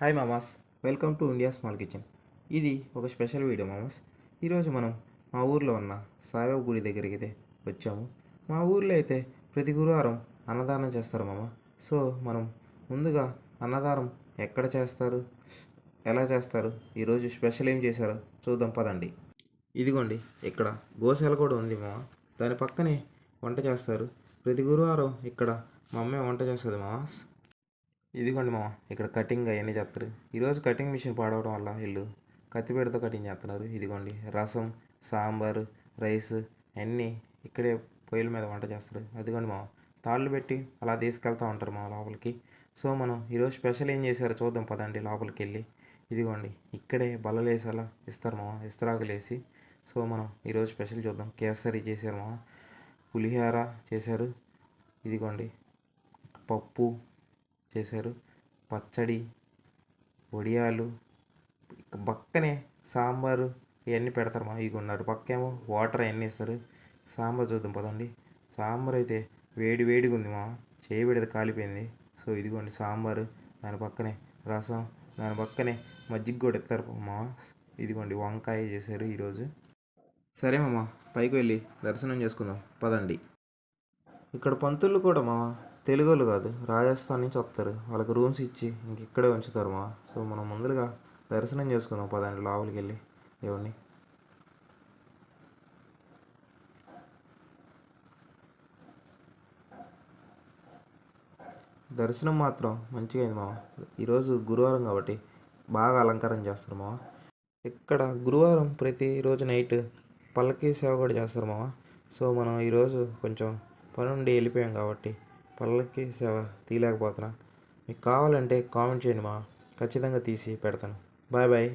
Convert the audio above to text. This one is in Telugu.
హాయ్ మామాస్, welcome to India small kitchen. ఇది ఒక స్పెషల్ వీడియో మామాస్. ఈరోజు మనం మా ఊర్లో ఉన్న సాయిబాబా గుడి దగ్గరికి అయితే వచ్చాము. మా ఊర్లో అయితే ప్రతి గురువారం అన్నదానం చేస్తారు మామ. సో మనం ముందుగా అన్నదానం ఎక్కడ చేస్తారు, ఎలా చేస్తారు, ఈరోజు స్పెషల్ ఏం చేశారో చూద్దాం పదండి. ఇదిగోండి, ఇక్కడ గోశాల కూడా ఉంది మామ. దాని పక్కనే వంట చేస్తారు. ప్రతి గురువారం ఇక్కడ మా అమ్మాయి వంట చేస్తుంది మామాస్. ఇదిగోండి మామ, ఇక్కడ కటింగ్ అవన్నీ చేస్తారు. ఈరోజు కటింగ్ మిషన్ పాడవడం వల్ల వీళ్ళు కత్తిపీటతో కటింగ్ చేస్తున్నారు. ఇదిగోండి, రసం, సాంబారు, రైస్ అన్నీ ఇక్కడే పొయ్యిల మీద వంట చేస్తారు. అదిగోండి మామ, తాళ్ళు పెట్టి అలా తీసుకెళ్తూ ఉంటారు మా లోపలికి. సో మనం ఈరోజు స్పెషల్ ఏం చేశారో చూద్దాం పదండి లోపలికి వెళ్ళి. ఇదిగోండి, ఇక్కడే బల్లలు వేసి అలా ఇస్తారు మామ, ఇస్తరాకులు వేసి. సో మనం ఈరోజు స్పెషల్ చూద్దాం. కేసరి చేశారు మామ, పులిహోర చేశారు, ఇదిగోండి పప్పు చేశారు, పచ్చడి, వడియాలు, పక్కనే సాంబారు ఇవన్నీ పెడతారు మా. ఇగోండి అటు పక్కేమో వాటర్ అవన్నీ ఇస్తారు. సాంబార్ చూద్దాం పదండి. సాంబార్ అయితే వేడి వేడిగా ఉంది మా, చేయి పెడితే కాలిపోయింది. సో ఇదిగోండి సాంబారు, దాని పక్కనే రసం, దాని పక్కనే మజ్జిగ కూడా ఇస్తారు మా. ఇదిగోండి వంకాయ చేశారు ఈరోజు. సరే మామ, పైకి వెళ్ళి దర్శనం చేసుకుందాం పదండి. ఇక్కడ పంతులు కూడా మా తెలుగు వాళ్ళు కాదు, రాజస్థాన్ నుంచి వస్తారు. వాళ్ళకి రూమ్స్ ఇచ్చి ఇంక ఇక్కడే ఉంచుతారు మా. సో మనం ముందుగా దర్శనం చేసుకుందాం పదండి లోపలికి వెళ్ళి దేవుణ్ణి. దర్శనం మాత్రం మంచిగా అయింది మామ. ఈరోజు గురువారం కాబట్టి బాగా అలంకారం చేస్తారు మామ. ఇక్కడ గురువారం ప్రతిరోజు నైట్ పల్లకీ సేవ కూడా చేస్తారు మామ. సో మనం ఈరోజు కొంచెం పని నుండి వెళ్ళిపోయాం కాబట్టి పల్లకి సేవ తీయలేకపోతున్నా. మీకు కావాలంటే కామెంట్ చేయండి మా, ఖచ్చితంగా తీసి పెడతాను. Bye bye.